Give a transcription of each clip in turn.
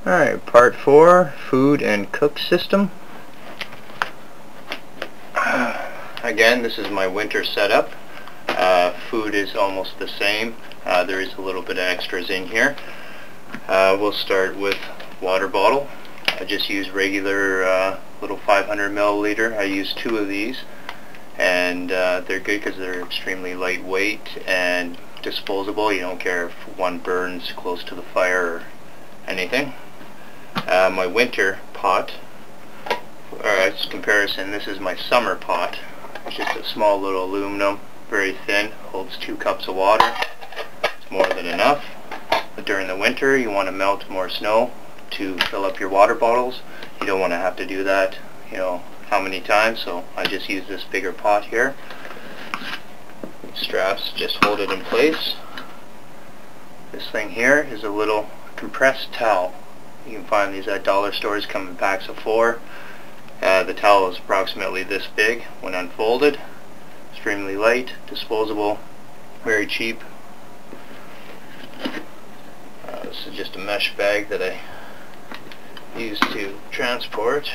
Alright, part 4, food and cook system. Again, this is my winter setup. Food is almost the same. There is a little bit of extras in here. We'll start with water bottle. I just use regular little 500 milliliter. I use 2 of these, and they're good because they're extremely lightweight and disposable. You don't care if one burns close to the fire or anything. My winter pot, as comparison, this is my summer pot. It's just a small little aluminum, very thin, holds 2 cups of water. It's more than enough. But during the winter you want to melt more snow to fill up your water bottles. You don't want to have to do that, you know, how many times, so I just use this bigger pot here. Straps just hold it in place. This thing here is a little compressed towel. You can find these at dollar stores, come in packs of 4. The towel is approximately this big when unfolded. Extremely light, disposable, very cheap. This is just a mesh bag that I use to transport.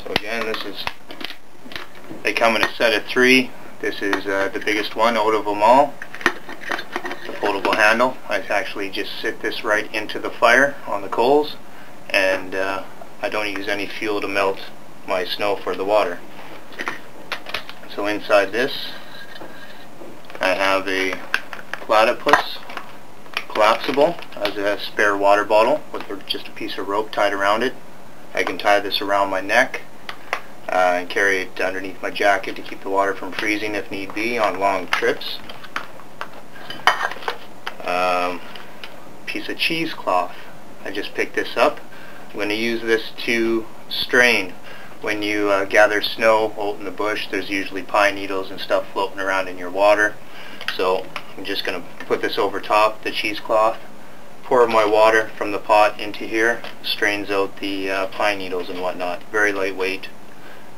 So again, they come in a set of 3. This is the biggest one out of them all. The foldable handle. I actually just sit this right into the fire on the coals, and I don't use any fuel to melt my snow for the water. So inside this I have a platypus, collapsible, as a spare water bottle with just a piece of rope tied around it. I can tie this around my neck and carry it underneath my jacket to keep the water from freezing if need be on long trips. Piece of cheesecloth. I just picked this up. I'm going to use this to strain. When you gather snow out in the bush, there's usually pine needles and stuff floating around in your water. So I'm just going to put this over top the cheesecloth, pour my water from the pot into here, strains out the pine needles and whatnot. Very lightweight.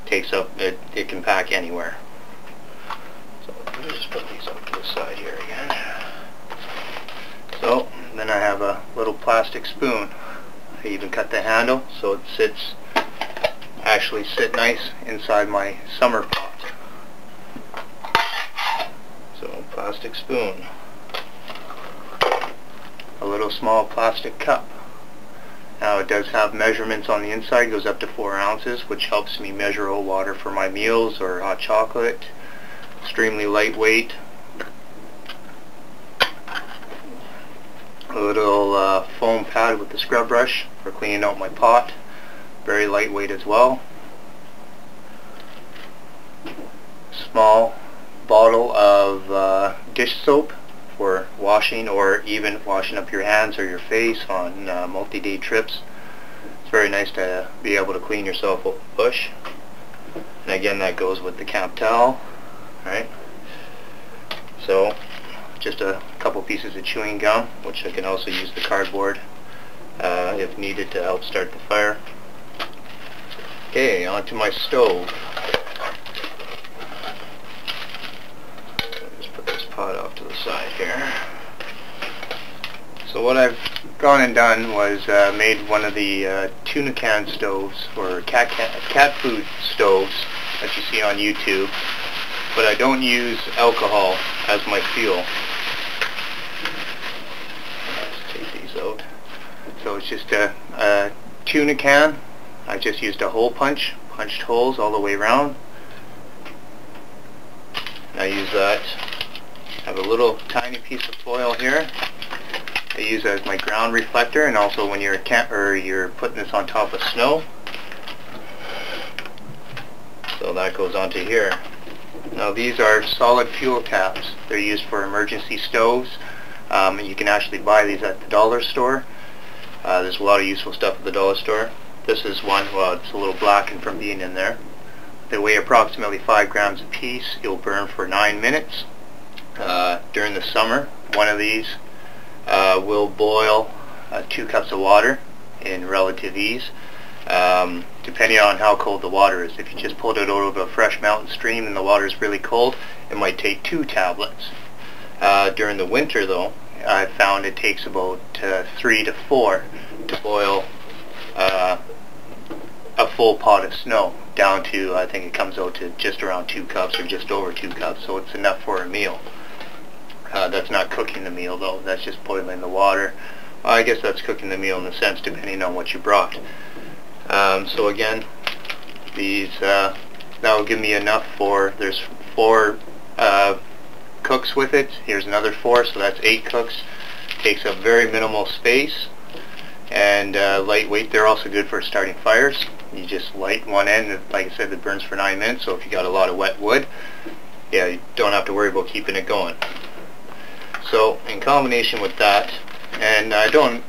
Takes up, it can pack anywhere. So let me just put these up to the side here again. So then I have a little plastic spoon. I even cut the handle so it actually sit nice inside my summer pot. So plastic spoon. A little small plastic cup. Now it does have measurements on the inside, goes up to 4 ounces, which helps me measure out water for my meals or hot chocolate. Extremely lightweight. A little foam pad with the scrub brush for cleaning out my pot. Very lightweight as well. Small bottle of dish soap for washing, or even washing up your hands or your face on multi-day trips. It's very nice to be able to clean yourself up the bush. And again, that goes with the camp towel. Right? So just a couple pieces of chewing gum, which I can also use the cardboard if needed to help start the fire. Okay, onto my stove. Just put this pot off to the side here. So what I've gone and done was made one of the tuna can stoves, or cat food stoves that you see on YouTube, but I don't use alcohol as my fuel. Let's take these out. So it's just a tuna can. I just used a hole punch, punched holes all the way around. And I use that. I have a little tiny piece of foil here. I use it as my ground reflector, and also when you're you're putting this on top of snow. So that goes onto here. Now these are solid fuel taps. They're used for emergency stoves. And you can actually buy these at the dollar store. There's a lot of useful stuff at the dollar store. This is one, well, it's a little blackened from being in there. They weigh approximately 5 grams a piece. You'll burn for 9 minutes. During the summer, one of these will boil 2 cups of water in relative ease. Depending on how cold the water is. If you just pulled it out of a fresh mountain stream and the water is really cold, it might take 2 tablets. During the winter though, I found it takes about 3 to 4 to boil a full pot of snow down to, I think it comes out to just around 2 cups or just over 2 cups, so it's enough for a meal. That's not cooking the meal though, that's just boiling the water. Well, I guess that's cooking the meal in a sense, depending on what you brought. So again, these that will give me enough for, there's 4 cooks with it. Here's another 4, so that's 8 cooks. Takes up very minimal space, and lightweight. They're also good for starting fires. You just light one end, like I said, it burns for 9 minutes, so if you got a lot of wet wood, yeah, you don't have to worry about keeping it going. So in combination with that, and I don't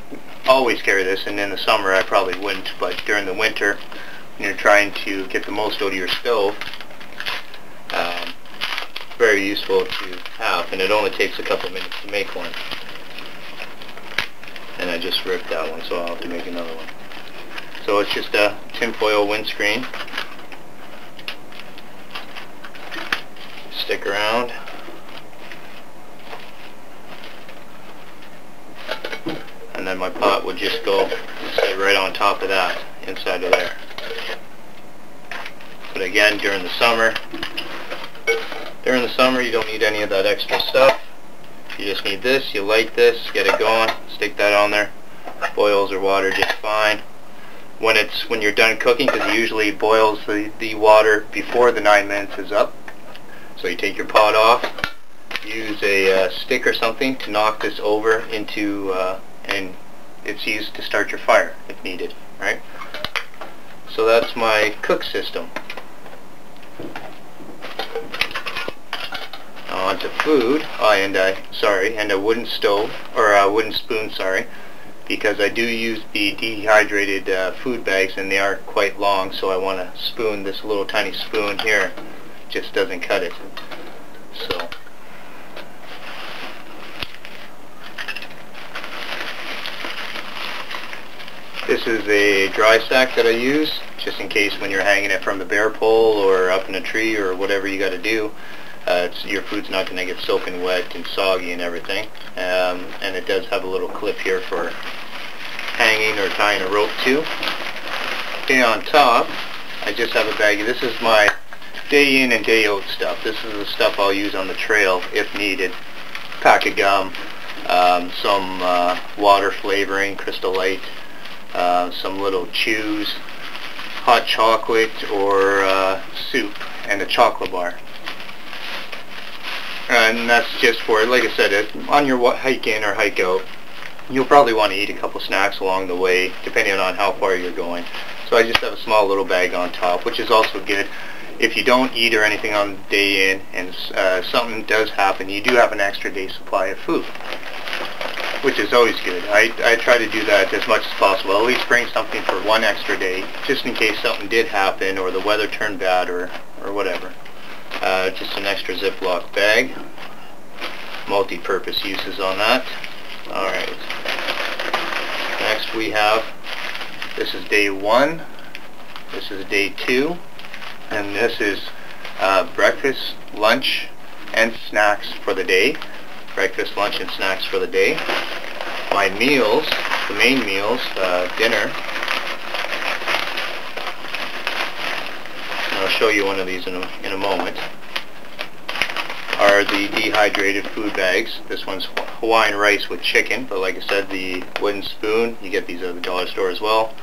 always carry this, and in the summer I probably wouldn't, but during the winter when you're trying to get the most out of your stove, very useful to have, and it only takes a couple minutes to make one. And I just ripped that one, so I'll have to make another one. So it's just a tinfoil windscreen. Stick around. And then my pot would just go sit right on top of that, inside of there. But again, during the summer you don't need any of that extra stuff. You just need this, you light this, get it going, stick that on there, boils or water just fine. When you're done cooking, because it usually boils the water before the 9 minutes is up. So you take your pot off, use a stick or something to knock this over into, and it's used to start your fire if needed, right? So that's my cook system. On to food, and a wooden stove, or a wooden spoon, sorry, because I do use the dehydrated food bags, and they are quite long, so I want to spoon. This little tiny spoon here just doesn't cut it. So this is a dry sack that I use, just in case when you're hanging it from the bear pole or up in a tree or whatever you got to do. Your food's not going to get soaking wet and soggy and everything. And it does have a little clip here for hanging or tying a rope to. Okay, on top, I just have a baggie. This is my day in and day out stuff. This is the stuff I'll use on the trail if needed. Pack of gum, some water flavoring, Crystal Light, some little chews, hot chocolate or soup, and a chocolate bar. And that's just for, like I said, on your hike in or hike out, you'll probably want to eat a couple snacks along the way, depending on how far you're going. So I just have a small little bag on top, which is also good. If you don't eat or anything on the day in, and something does happen, you do have an extra day supply of food, which is always good. I try to do that as much as possible, at least bring something for one extra day, just in case something did happen, or the weather turned bad, or whatever. Just an extra Ziploc bag. Multi-purpose uses on that. Alright. Next we have, this is day 1, this is day 2, and this is breakfast, lunch, and snacks for the day. Breakfast, lunch, and snacks for the day. My meals, the main meals, dinner. And I'll show you one of these in a moment. Are the dehydrated food bags. This one's Hawaiian rice with chicken, but like I said, the wooden spoon, you get these at the dollar store as well,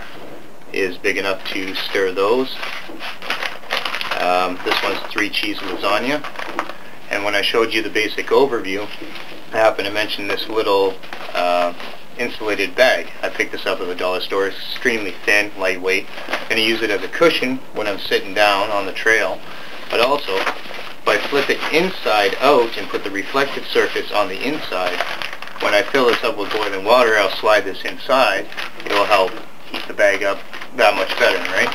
is big enough to stir those. This one's 3 cheese lasagna. And when I showed you the basic overview, I happened to mention this little insulated bag. I picked this up at the dollar store. It's extremely thin, lightweight, and I use it as a cushion when I'm sitting down on the trail, but also if I flip it inside out and put the reflective surface on the inside, when I fill this up with boiling water, I'll slide this inside. It'll help heat the bag up that much better, right?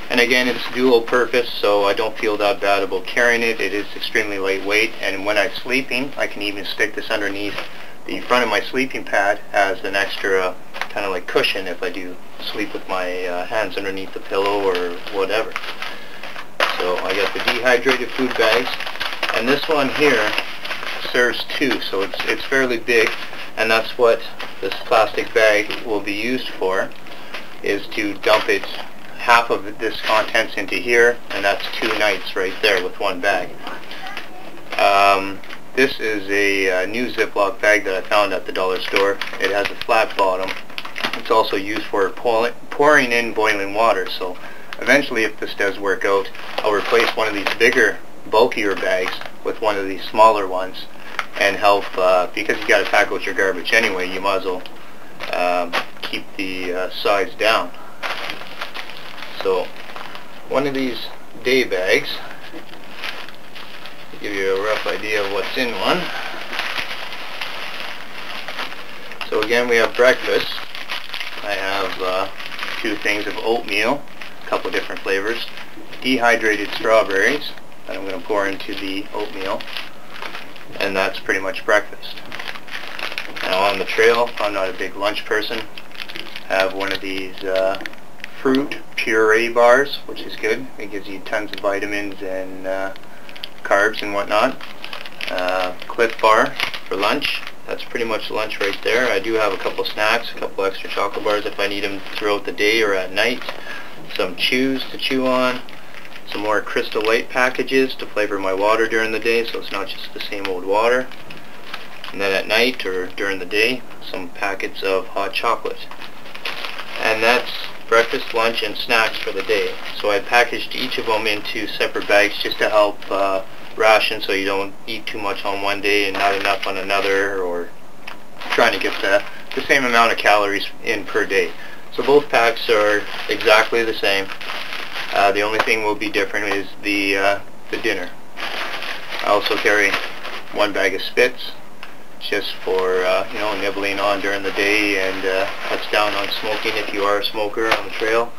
And again, it's dual purpose, so I don't feel that bad about carrying it. It is extremely lightweight, and when I'm sleeping, I can even stick this underneath the front of my sleeping pad as an extra kind of like cushion if I do sleep with my hands underneath the pillow or whatever. So I got the dehydrated food bags, and this one here serves two, so it's fairly big, and that's what this plastic bag will be used for, is to dump it, half of this contents into here, and that's 2 nights right there with one bag. This is a new Ziploc bag that I found at the dollar store. It has a flat bottom. It's also used for pouring in boiling water, so eventually, if this does work out, I'll replace one of these bigger, bulkier bags with one of these smaller ones, and help, because you got to pack out your garbage anyway, you might as well keep the size down. So one of these day bags, to give you a rough idea of what's in one. So again, we have breakfast. I have 2 things of oatmeal, a couple different flavors, dehydrated strawberries that I'm going to pour into the oatmeal, and that's pretty much breakfast. Now on the trail, I'm not a big lunch person. I have one of these fruit puree bars, which is good. It gives you tons of vitamins and carbs and whatnot. Cliff Bar for lunch. That's pretty much lunch right there. I do have a couple snacks, a couple extra chocolate bars if I need them throughout the day or at night. Some chews to chew on. Some more Crystal Light packages to flavor my water during the day, so it's not just the same old water. And then at night or during the day, some packets of hot chocolate. And that's breakfast, lunch, and snacks for the day. So I packaged each of them into separate bags just to help ration, so you don't eat too much on one day and not enough on another, or trying to get the same amount of calories in per day. So both packs are exactly the same. The only thing will be different is the dinner. I also carry 1 bag of Spitz, just for you know, nibbling on during the day, and cuts down on smoking if you are a smoker on the trail.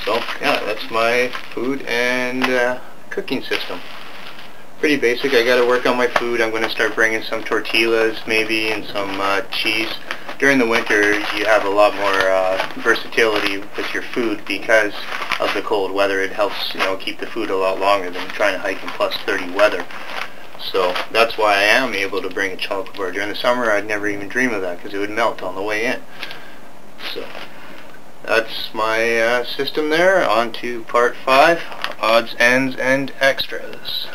So yeah, that's my food and cooking system. Pretty basic. I got to work on my food. I'm going to start bringing some tortillas maybe, and some cheese. During the winter, you have a lot more versatility with your food because of the cold weather. It helps, you know, keep the food a lot longer than trying to hike in plus 30 weather. So that's why I am able to bring a chocolate bar. During the summer, I'd never even dream of that because it would melt on the way in. So that's my system there. On to part 5, odds, ends, and extras.